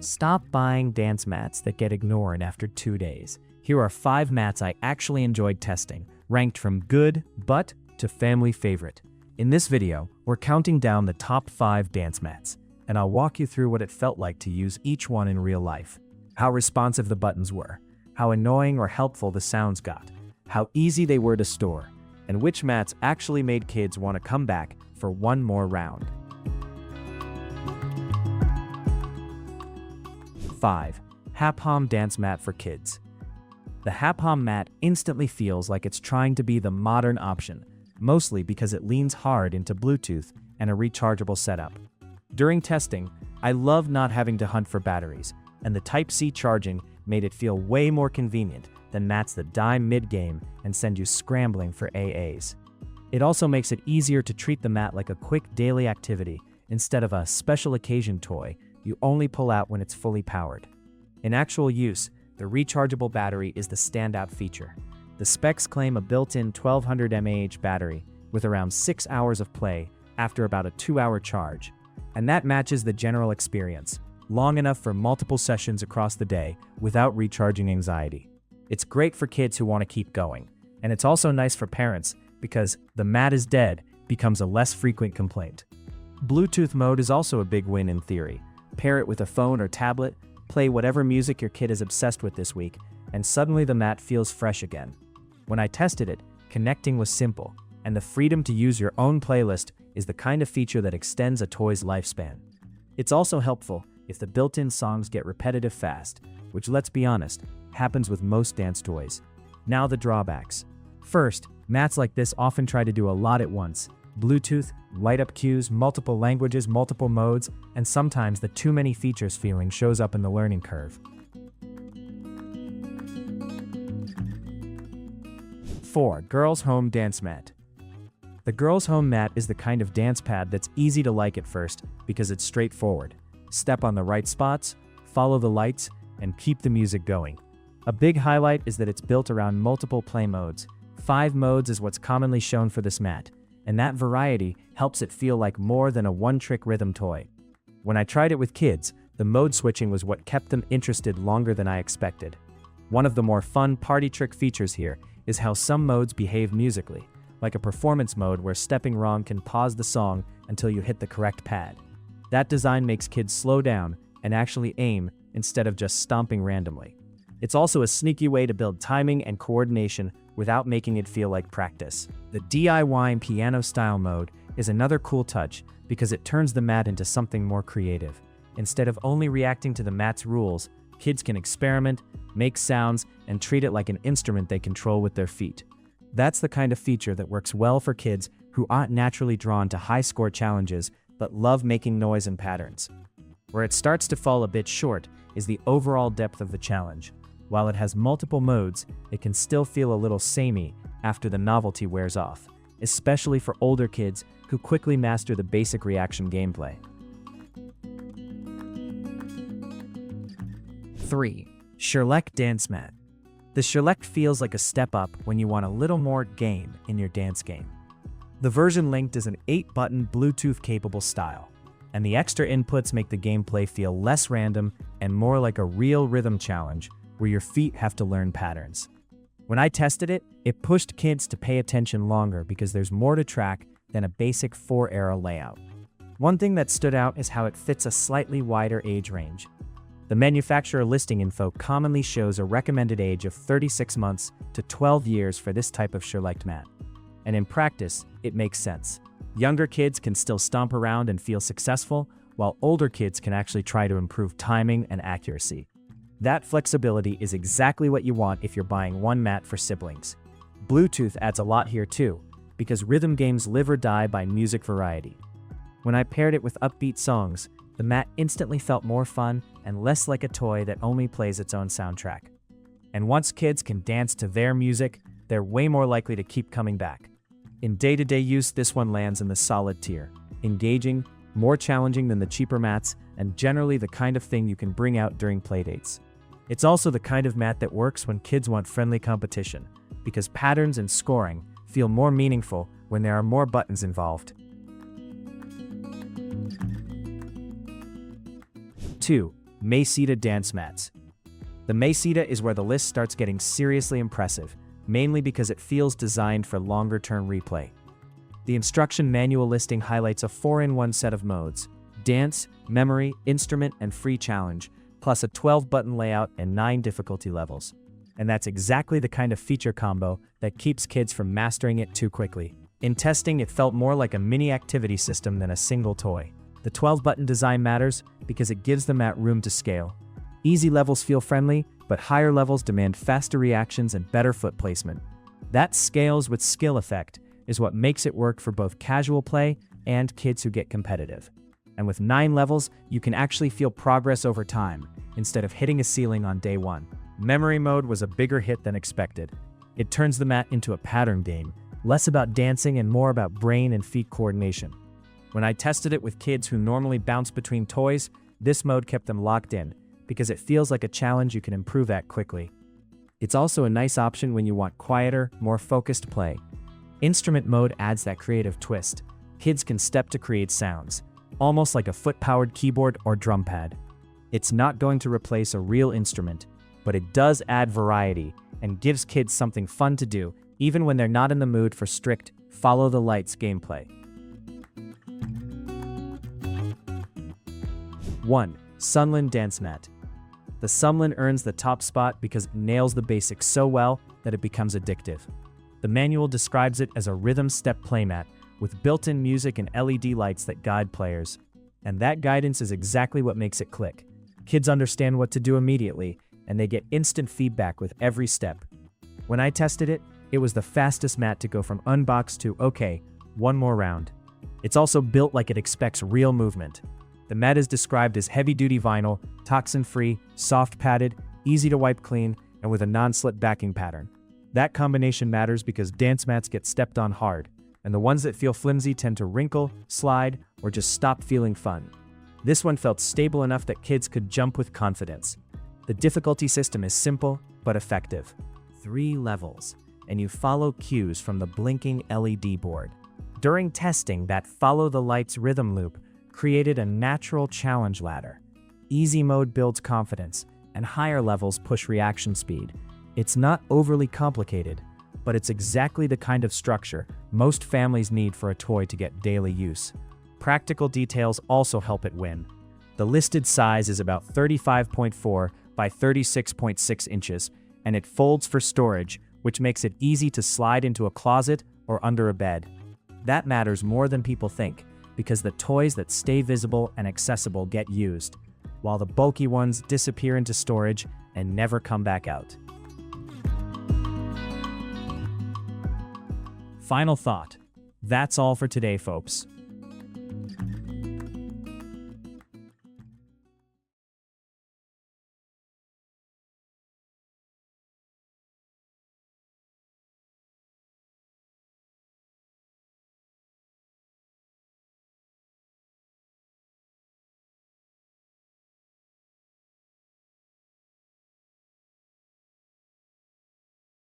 Stop buying dance mats that get ignored after 2 days. Here are 5 mats I actually enjoyed testing, ranked from good but to family favorite. In this video, we're counting down the top 5 dance mats, and I'll walk you through what it felt like to use each one in real life. How responsive the buttons were, how annoying or helpful the sounds got, how easy they were to store, and which mats actually made kids want to come back for one more round. 5. HAPHOM Dance Mat for Kids. The HAPHOM mat instantly feels like it's trying to be the modern option, mostly because it leans hard into Bluetooth and a rechargeable setup. During testing, I loved not having to hunt for batteries, and the Type-C charging made it feel way more convenient than mats that die mid-game and send you scrambling for AAs. It also makes it easier to treat the mat like a quick daily activity instead of a special occasion toy you only pull out when it's fully powered. In actual use, the rechargeable battery is the standout feature. The specs claim a built-in 1200 mAh battery with around 6 hours of play after about a 2-hour charge, and that matches the general experience, long enough for multiple sessions across the day without recharging anxiety. It's great for kids who want to keep going, and it's also nice for parents because the mat is dead becomes a less frequent complaint. Bluetooth mode is also a big win in theory. Pair it with a phone or tablet, play whatever music your kid is obsessed with this week, and suddenly the mat feels fresh again. When I tested it, connecting was simple, and the freedom to use your own playlist is the kind of feature that extends a toy's lifespan. It's also helpful if the built-in songs get repetitive fast, which, let's be honest, happens with most dance toys. Now the drawbacks. First, mats like this often try to do a lot at once. Bluetooth, light-up cues, multiple languages, multiple modes, and sometimes the too many features feeling shows up in the learning curve. 4. Girls' Home Dance Mat. The Girls' Home Mat is the kind of dance pad that's easy to like at first because it's straightforward. Step on the right spots, follow the lights, and keep the music going. A big highlight is that it's built around multiple play modes. 5 modes is what's commonly shown for this mat, and that variety helps it feel like more than a one-trick rhythm toy. When I tried it with kids, the mode switching was what kept them interested longer than I expected. One of the more fun party trick features here is how some modes behave musically, like a performance mode where stepping wrong can pause the song until you hit the correct pad. That design makes kids slow down and actually aim instead of just stomping randomly. It's also a sneaky way to build timing and coordination without making it feel like practice. The DIY piano-style mode is another cool touch because it turns the mat into something more creative. Instead of only reacting to the mat's rules, kids can experiment, make sounds, and treat it like an instrument they control with their feet. That's the kind of feature that works well for kids who aren't naturally drawn to high-score challenges but love making noise and patterns. Where it starts to fall a bit short is the overall depth of the challenge. While it has multiple modes, it can still feel a little samey after the novelty wears off, especially for older kids who quickly master the basic reaction gameplay. 3. Surelect Dance Mat. The Surelect feels like a step up when you want a little more game in your dance game. The version linked is an 8-button Bluetooth-capable style, and the extra inputs make the gameplay feel less random and more like a real rhythm challenge where your feet have to learn patterns. When I tested it, it pushed kids to pay attention longer because there's more to track than a basic 4-arrow layout. One thing that stood out is how it fits a slightly wider age range. The manufacturer listing info commonly shows a recommended age of 36 months to 12 years for this type of Surelect mat. And in practice, it makes sense. Younger kids can still stomp around and feel successful, while older kids can actually try to improve timing and accuracy. That flexibility is exactly what you want if you're buying one mat for siblings. Bluetooth adds a lot here too, because rhythm games live or die by music variety. When I paired it with upbeat songs, the mat instantly felt more fun and less like a toy that only plays its own soundtrack. And once kids can dance to their music, they're way more likely to keep coming back. In day-to-day use, this one lands in the solid tier. Engaging, more challenging than the cheaper mats, and generally the kind of thing you can bring out during playdates. It's also the kind of mat that works when kids want friendly competition, because patterns and scoring feel more meaningful when there are more buttons involved. 2. Maysida Dance Mats. The maysida is where the list starts getting seriously impressive, mainly because it feels designed for longer-term replay. The instruction manual listing highlights a 4-in-1 set of modes: dance, memory, instrument, and free challenge, plus a 12-button layout and 9 difficulty levels. And that's exactly the kind of feature combo that keeps kids from mastering it too quickly. In testing, it felt more like a mini activity system than a single toy. The 12-button design matters because it gives the mat room to scale. Easy levels feel friendly, but higher levels demand faster reactions and better foot placement. That scales with skill effect is what makes it work for both casual play and kids who get competitive. And with 9 levels, you can actually feel progress over time, instead of hitting a ceiling on day 1. Memory mode was a bigger hit than expected. It turns the mat into a pattern game, less about dancing and more about brain and feet coordination. When I tested it with kids who normally bounce between toys, this mode kept them locked in, because it feels like a challenge you can improve at quickly. It's also a nice option when you want quieter, more focused play. Instrument mode adds that creative twist. Kids can step to create sounds, almost like a foot-powered keyboard or drum pad. It's not going to replace a real instrument, but it does add variety and gives kids something fun to do, even when they're not in the mood for strict, follow-the-lights gameplay. 1. SUNLIN Dance Mat. The SUNLIN earns the top spot because it nails the basics so well that it becomes addictive. The manual describes it as a rhythm step playmat with built-in music and LED lights that guide players. And that guidance is exactly what makes it click. Kids understand what to do immediately, and they get instant feedback with every step. When I tested it, it was the fastest mat to go from unboxed to, okay, one more round. It's also built like it expects real movement. The mat is described as heavy-duty vinyl, toxin-free, soft-padded, easy to wipe clean, and with a non-slip backing pattern. That combination matters because dance mats get stepped on hard, and the ones that feel flimsy tend to wrinkle, slide, or just stop feeling fun. This one felt stable enough that kids could jump with confidence. The difficulty system is simple, but effective. 3 levels, and you follow cues from the blinking LED board. During testing, that follow-the-lights rhythm loop created a natural challenge ladder. Easy mode builds confidence, and higher levels push reaction speed. It's not overly complicated, but it's exactly the kind of structure most families need for a toy to get daily use. Practical details also help it win. The listed size is about 35.4 by 36.6 inches, and it folds for storage, which makes it easy to slide into a closet or under a bed. That matters more than people think, because the toys that stay visible and accessible get used, while the bulky ones disappear into storage and never come back out. Final thought. That's all for today, folks.